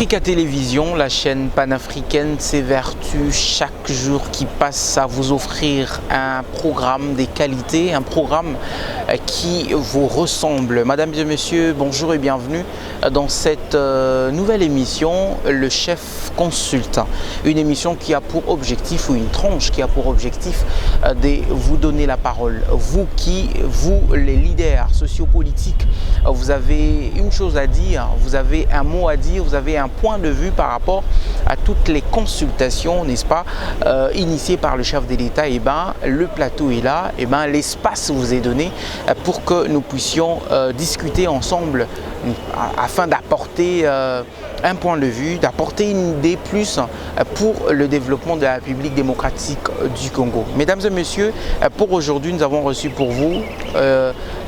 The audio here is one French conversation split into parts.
Africa Télévision, la chaîne panafricaine, s'évertue chaque jour qui passe à vous offrir un programme des qualités, un programme qui vous ressemble. Mesdames et messieurs, bonjour et bienvenue dans cette nouvelle émission, Le Chef Consulte. Une émission qui a pour objectif, ou une tranche qui a pour objectif de vous donner la parole. Vous les leaders sociopolitiques, vous avez une chose à dire, vous avez un mot à dire, vous avez un point de vue par rapport à toutes les consultations, n'est-ce pas, initiées par le chef de l'État. Et ben, le plateau est là, et ben, l'espace vous est donné pour que nous puissions discuter ensemble afin d'apporter un point de vue, d'apporter une idée plus pour le développement de la République démocratique du Congo. Mesdames et messieurs, pour aujourd'hui, nous avons reçu pour vous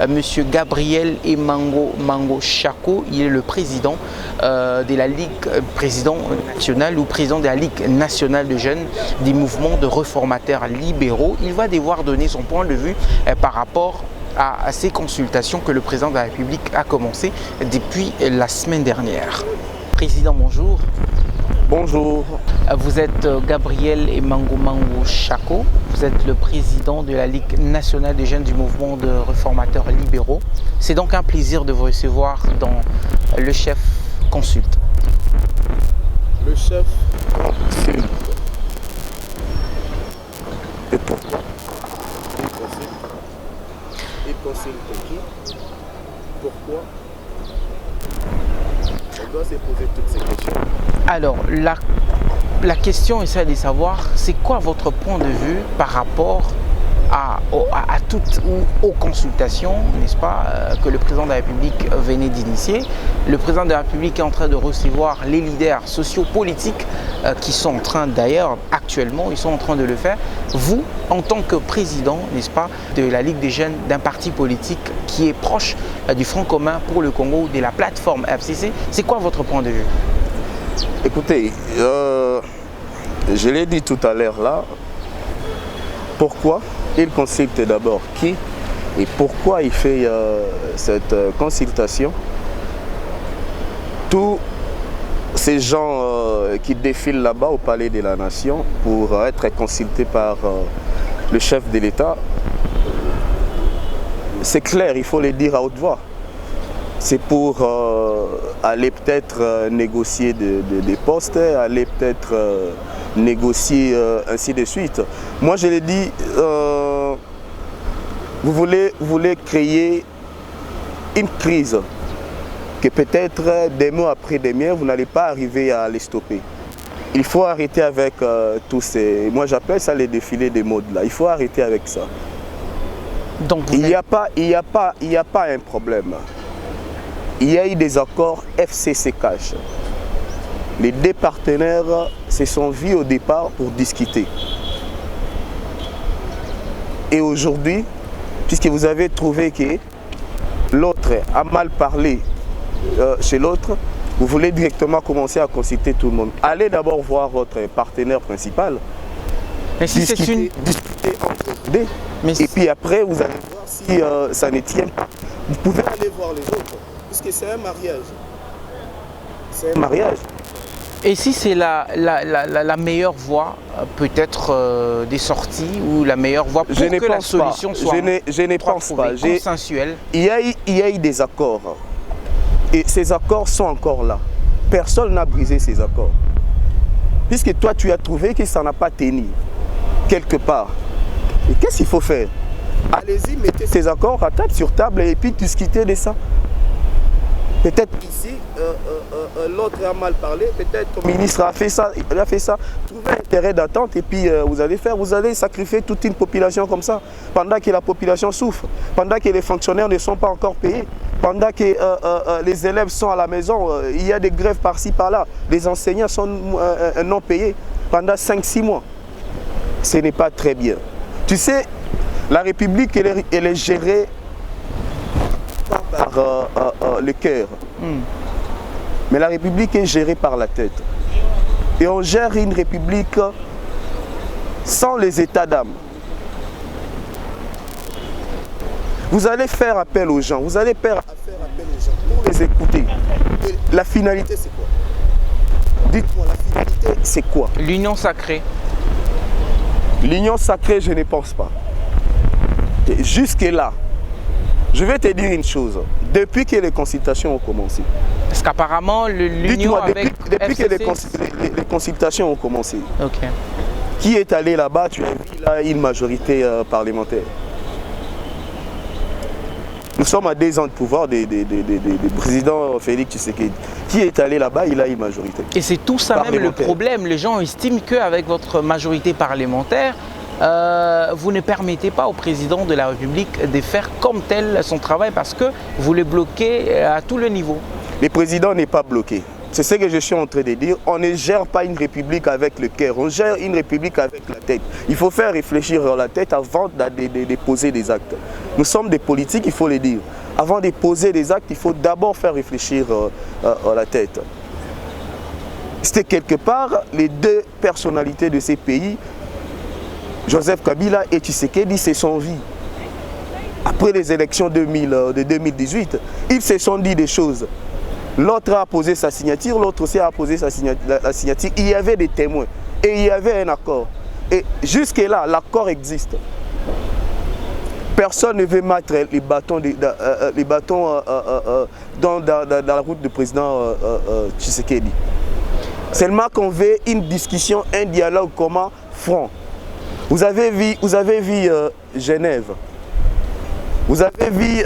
Monsieur Gabriel Emango Chako. Il est le président de la Ligue, président national ou président de la Ligue nationale de jeunes des mouvements de réformateurs libéraux. Il va devoir donner son point de vue par rapport à ces consultations que le président de la République a commencé depuis la semaine dernière. Président, bonjour. Bonjour. Vous êtes Gabriel Emango Chako. Vous êtes le président de la Ligue nationale des jeunes du mouvement de réformateurs libéraux. C'est donc un plaisir de vous recevoir dans Le Chef Consulte. Le Chef Consulte. Et pourquoi il consulte qui? Pourquoi? On doit se poser toutes ces questions. Alors, la question est celle de savoir, c'est quoi votre point de vue par rapport à toutes aux consultations, n'est-ce pas, que le président de la République venait d'initier. Le président de la République est en train de recevoir les leaders sociopolitiques qui sont en train, d'ailleurs, actuellement, ils sont en train de le faire. Vous, en tant que président, n'est-ce pas, de la Ligue des jeunes d'un parti politique qui est proche du Front commun pour le Congo, de la plateforme FCC, c'est quoi votre point de vue? Écoutez, je l'ai dit tout à l'heure là, pourquoi il consulte d'abord qui et pourquoi il fait cette consultation. Tous ces gens qui défilent là-bas au Palais de la Nation pour être consultés par le chef de l'État, c'est clair, il faut le dire à haute voix. C'est pour aller peut-être négocier des postes, aller peut-être négocier ainsi de suite. Moi je l'ai dit, vous voulez créer une crise que peut-être des mois après demain, vous n'allez pas arriver à les stopper. Il faut arrêter avec tous ces... Moi j'appelle ça les défilés des modes là. Il faut arrêter avec ça. Donc, il n'y a pas un problème. Il y a eu des accords FCC-CACH. Les deux partenaires se sont vus au départ pour discuter. Et aujourd'hui, puisque vous avez trouvé que l'autre a mal parlé chez l'autre, vous voulez directement commencer à consulter tout le monde. Allez d'abord voir votre partenaire principal. Mais si discuter entre deux. Et puis après, vous allez voir si ça ne tient pas. Vous pouvez aller voir les autres. Puisque c'est un mariage. C'est un mariage. Et si c'est la meilleure voie, peut-être des sorties, ou la meilleure voie pour que la solution soit consensuelle? Il y a eu des accords. Et ces accords sont encore là. Personne n'a brisé ces accords. Puisque toi, tu as trouvé que ça n'a pas tenu quelque part. Et qu'est-ce qu'il faut faire? Allez-y, mettez ces accords à table sur table et puis discutez de ça. Peut-être ici, l'autre a mal parlé, peut-être le ministre a fait ça, il a fait ça. Trouvez un intérêt d'attente et puis vous allez sacrifier toute une population comme ça, pendant que la population souffre, pendant que les fonctionnaires ne sont pas encore payés, pendant que les élèves sont à la maison, il y a des grèves par-ci, par-là, les enseignants sont non payés pendant 5-6 mois. Ce n'est pas très bien. Tu sais, la République, elle est gérée par le cœur. Mais la République est gérée par la tête. Et on gère une République sans les états d'âme. Vous allez faire appel aux gens, pour les écouter. Et la finalité, c'est quoi? Dites-moi, la finalité, c'est quoi? L'union sacrée. L'union sacrée, je ne pense pas. Jusque-là, je vais te dire une chose. Depuis que les consultations ont commencé. Parce qu'apparemment, l'union avec depuis que FCC... les consultations ont commencé. Ok. Qui est allé là-bas? Tu as vu là une majorité parlementaire. Nous sommes à 2 ans de pouvoir des présidents Félix Tshisekedi. Qui est allé là-bas? Il a une majorité. Et c'est tout ça même le problème. Les gens estiment qu'avec votre majorité parlementaire, vous ne permettez pas au président de la République de faire comme tel son travail parce que vous le bloquez à tout le niveau. Le président n'est pas bloqué. C'est ce que je suis en train de dire. On ne gère pas une république avec le cœur, on gère une république avec la tête. Il faut faire réfléchir la tête avant de poser des actes. Nous sommes des politiques, il faut le dire. Avant de poser des actes, il faut d'abord faire réfléchir la tête. C'était quelque part les 2 personnalités de ces pays, Joseph Kabila et Tshisekedi, se sont vus. Après les élections de 2018, ils se sont dit des choses. L'autre a posé sa signature, l'autre aussi a posé la signature. Il y avait des témoins et il y avait un accord. Et jusque-là, l'accord existe. Personne ne veut mettre les bâtons, dans la route du président Tshisekedi. Seulement qu'on veut une discussion, un dialogue commun franc. Vous avez vu Genève. Vous avez vu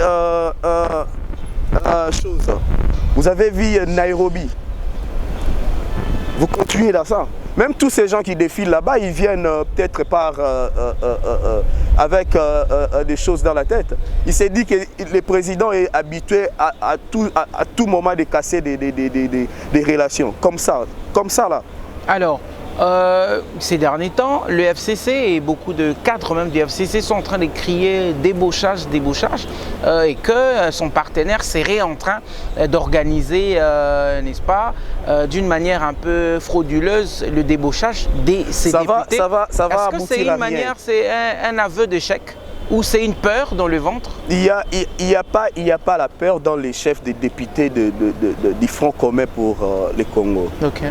vous avez vu Nairobi. Vous continuez dans ça. Même tous ces gens qui défilent là-bas, ils viennent peut-être avec des choses dans la tête. Il s'est dit que le président est habitué à tout moment de casser des relations. Comme ça là. Alors, ces derniers temps, le FCC et beaucoup de cadres même du FCC sont en train de crier débauchage, et que son partenaire serait en train d'organiser, n'est-ce pas, d'une manière un peu frauduleuse, le débauchage de ces députés. Ça va Est-ce que c'est une manière, c'est un aveu d'échec ou c'est une peur dans le ventre? Il n'y a pas la peur dans les chefs des députés du Front commun pour le Congo. Ok.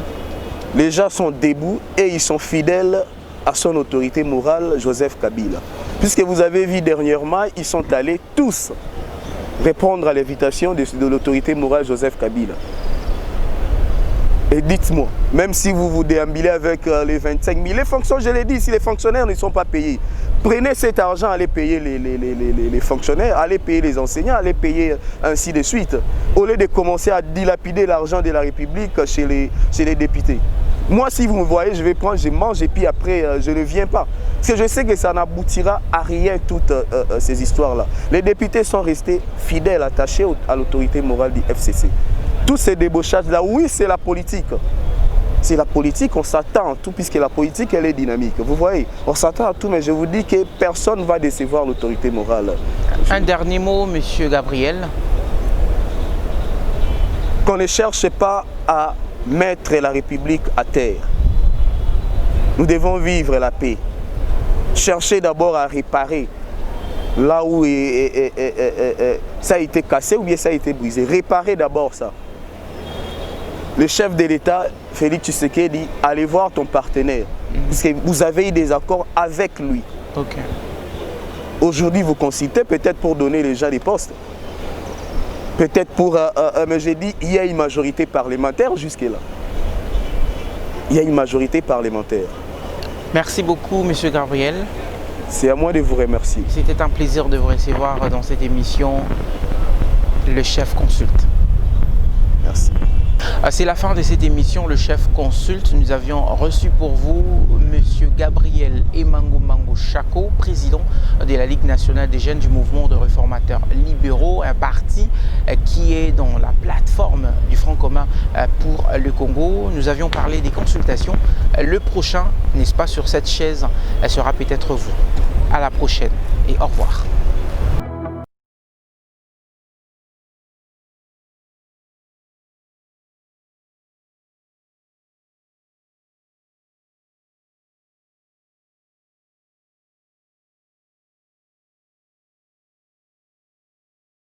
Les gens sont debout et ils sont fidèles à son autorité morale, Joseph Kabila. Puisque vous avez vu dernièrement, ils sont allés tous répondre à l'invitation de l'autorité morale, Joseph Kabila. Et dites-moi, même si vous vous déambulez avec les 25 000, les fonctionnaires, je l'ai dit, si les fonctionnaires ne sont pas payés, prenez cet argent, allez payer les fonctionnaires, allez payer les enseignants, allez payer ainsi de suite, au lieu de commencer à dilapider l'argent de la République chez les députés. Moi, si vous me voyez, je vais prendre, je mange et puis après, je ne viens pas. Parce que je sais que ça n'aboutira à rien, toutes ces histoires-là. Les députés sont restés fidèles, attachés à l'autorité morale du FCC. Tous ces débauchages-là, oui, c'est la politique. C'est la politique, on s'attend à tout, puisque la politique, elle est dynamique. Vous voyez, on s'attend à tout, mais je vous dis que personne ne va décevoir l'autorité morale. Un dernier mot, Monsieur Gabriel. Qu'on ne cherche pas à mettre la République à terre. Nous devons vivre la paix. Chercher d'abord à réparer là où ça a été cassé ou bien ça a été brisé. Réparer d'abord ça. Le chef de l'État, Félix Tshisekedi, allez voir ton partenaire. Parce que vous avez eu des accords avec lui. Okay. Aujourd'hui, vous consultez peut-être pour donner les gens des postes. Peut-être pour... mais j'ai dit, il y a une majorité parlementaire jusque-là. Il y a une majorité parlementaire. Merci beaucoup, Monsieur Gabriel. C'est à moi de vous remercier. C'était un plaisir de vous recevoir dans cette émission, le chef consulte. Merci. C'est la fin de cette émission, le chef consulte. Nous avions reçu pour vous Monsieur Gabriel Emango Chako, président de la Ligue nationale des jeunes du mouvement de réformateurs libéraux, un parti qui est dans la plateforme du Front commun pour le Congo. Nous avions parlé des consultations. Le prochain, n'est-ce pas, sur cette chaise, sera peut-être vous. À la prochaine et au revoir.